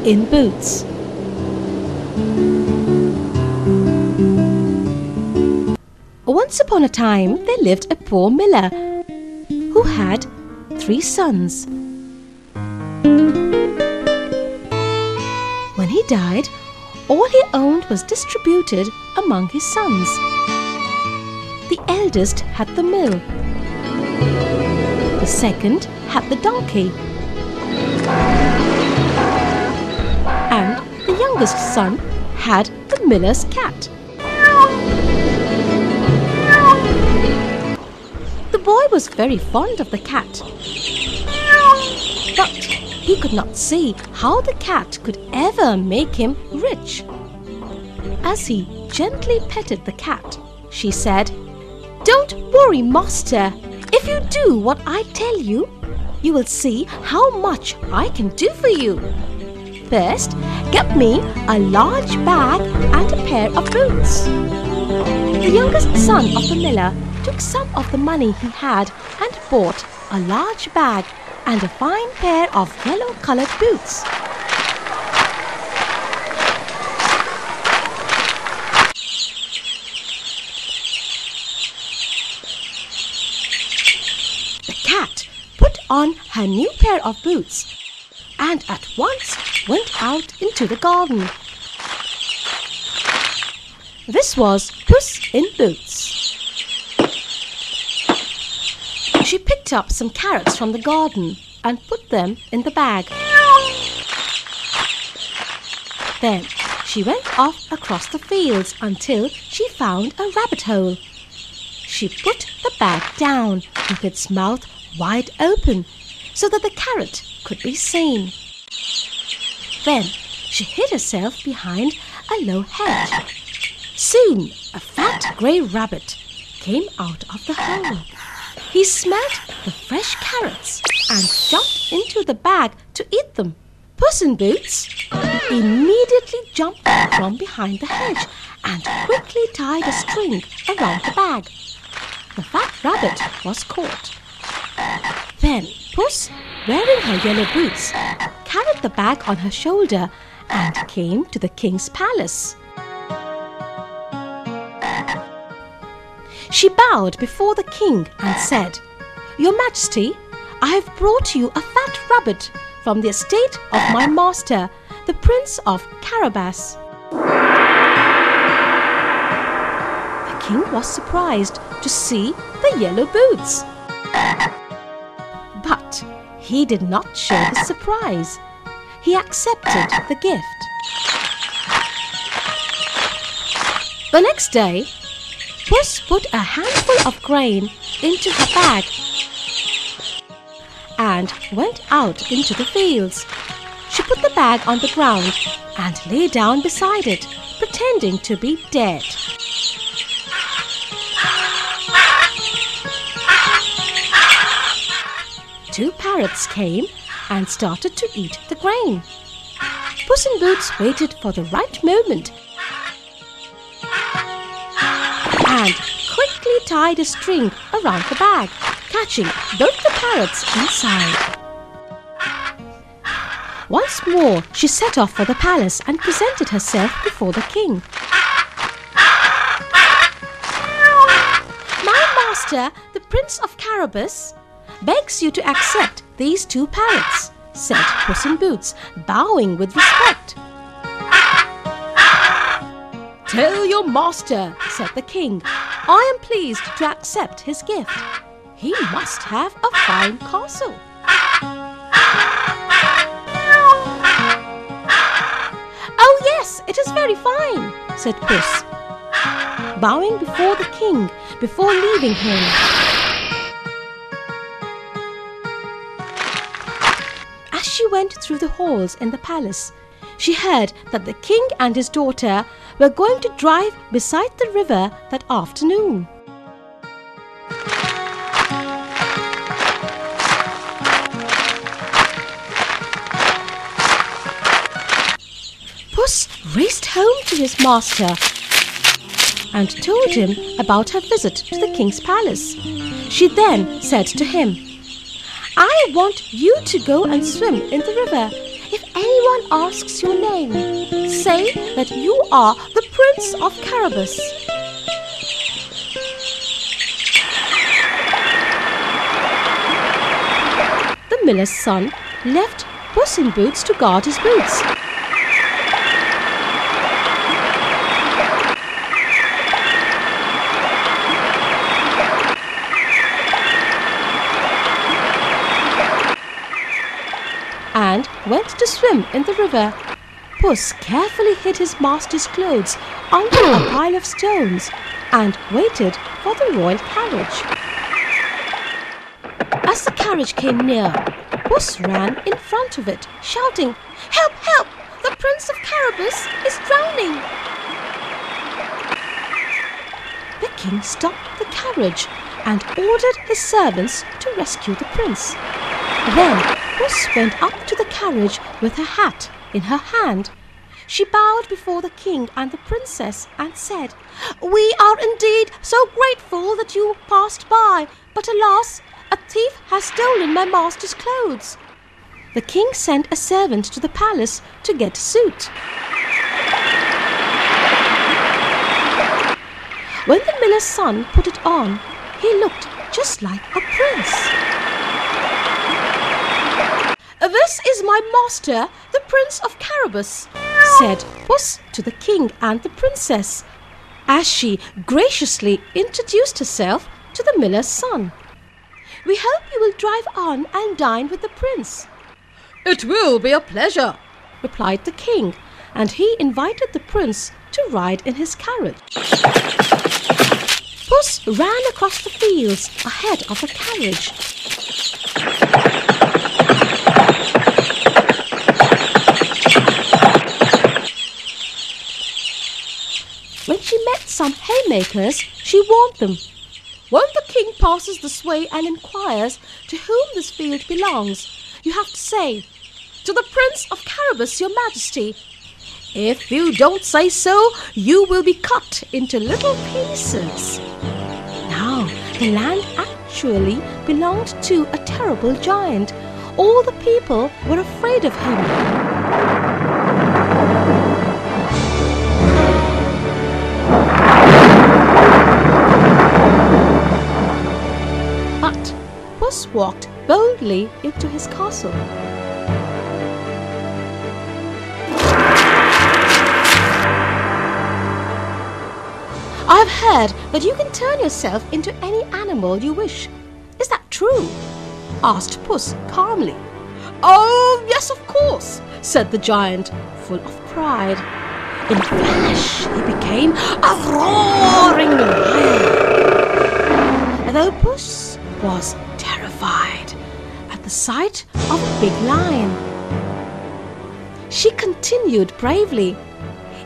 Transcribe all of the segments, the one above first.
in Boots. Once upon a time there lived a poor miller who had 3 sons. When he died, all he owned was distributed among his sons. The eldest had the mill. The second had the donkey. And the youngest son had the miller's cat. The boy was very fond of the cat, but he could not see how the cat could ever make him rich. As he gently petted the cat, she said, "Don't worry, master. If you do what I tell you, you will see how much I can do for you. First, get me a large bag and a pair of boots." The youngest son of the miller took some of the money he had and bought a large bag and a fine pair of yellow-colored boots. The cat put on her new pair of boots and at once went out into the garden. This was Puss in Boots. She picked up some carrots from the garden and put them in the bag. Then she went off across the fields until she found a rabbit hole. She put the bag down with its mouth wide open so that the carrot could be seen. Then she hid herself behind a low hedge. Soon a fat grey rabbit came out of the hole. He smelled the fresh carrots and jumped into the bag to eat them. Puss in Boots immediately jumped from behind the hedge and quickly tied a string around the bag. The fat rabbit was caught. Then Puss, wearing her yellow boots, carried the bag on her shoulder and came to the king's palace. She bowed before the king and said, "Your Majesty, I have brought you a fat rabbit from the estate of my master, the Prince of Carabas." The king was surprised to see the yellow boots. But he did not show his surprise. He accepted the gift. The next day, Puss put a handful of grain into her bag and went out into the fields. She put the bag on the ground and lay down beside it, pretending to be dead. Two parrots came and started to eat the grain. Puss in Boots waited for the right moment and quickly tied a string around the bag, catching both the parrots inside. Once more, she set off for the palace and presented herself before the king. "My master, the Prince of Carabas, begs you to accept these 2 parrots," said Puss in Boots, bowing with respect. "Tell your master," said the king, "I am pleased to accept his gift. He must have a fine castle." "Oh yes, it is very fine," said Puss, bowing before the king before leaving him. As she went through the halls in the palace, she heard that the king and his daughter were going to drive beside the river that afternoon. Puss raced home to his master and told him about her visit to the king's palace. She then said to him, "I want you to go and swim in the river. If anyone asks your name, say that you are the Prince of Carabas. The miller's son left Puss in Boots to guard his boots. And went to swim in the river. Puss carefully hid his master's clothes under a pile of stones and waited for the royal carriage. As the carriage came near, Puss ran in front of it, shouting, "Help, help! The Prince of Carabas is drowning!" The king stopped the carriage and ordered his servants to rescue the prince. Then Puss went up to the carriage with her hat in her hand. She bowed before the king and the princess and said, "We are indeed so grateful that you passed by, but alas, a thief has stolen my master's clothes." The king sent a servant to the palace to get a suit. When the miller's son put it on, he looked just like a prince. "This is my master, the Prince of Carabas," said Puss to the king and the princess, as she graciously introduced herself to the miller's son. "We hope you will drive on and dine with the prince." "It will be a pleasure," replied the king, and he invited the prince to ride in his carriage. Puss ran across the fields ahead of the carriage. When she met some haymakers, she warned them, "When the king passes this way and inquires to whom this field belongs, you have to say, 'To the Prince of Carabas, your majesty.' If you don't say so, you will be cut into little pieces." Now, the land actually belonged to a terrible giant. All the people were afraid of him. But Puss walked boldly into his castle. "I've heard that you can turn yourself into any animal you wish. Is that true?" asked Puss calmly. "Oh, yes, of course," said the giant, full of pride. In a flash, he became a roaring lion. Though Puss was terrified at the sight of a big lion, she continued bravely,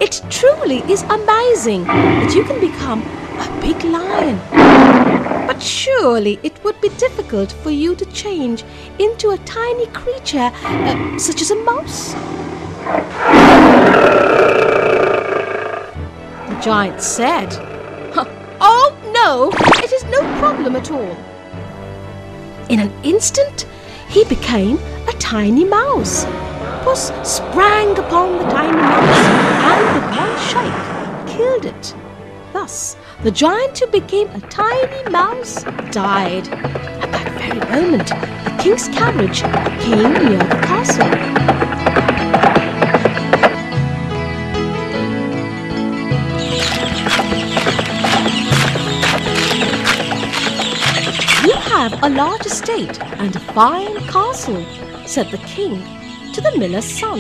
"It truly is amazing that you can become a big lion. But surely it would be difficult for you to change into a tiny creature such as a mouse." The giant said, "Oh no, it is no problem at all." In an instant, he became a tiny mouse. Puss sprang upon the tiny mouse and with one shake killed it. Thus, the giant who became a tiny mouse died. At that very moment, the king's carriage came near the castle. "You have a large estate and a fine castle," said the king to the miller's son.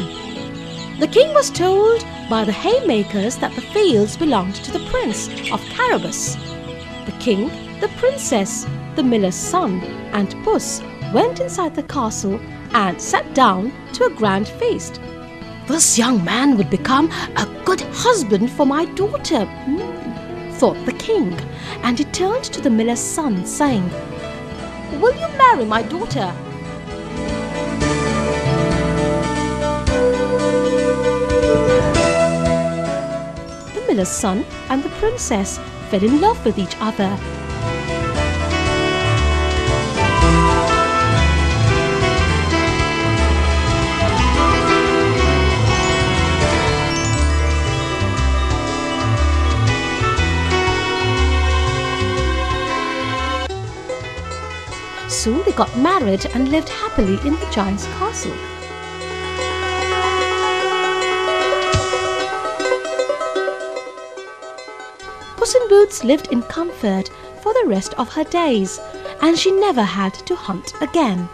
The king was told by the haymakers that the fields belonged to the Prince of Carabas. The king, the princess, the miller's son, and Puss went inside the castle and sat down to a grand feast. "This young man would become a good husband for my daughter," thought the king, and he turned to the miller's son, saying, "Will you marry my daughter?" The miller's son and the princess fell in love with each other. soon they got married and lived happily in the giant's castle. Puss in Boots lived in comfort for the rest of her days, and she never had to hunt again.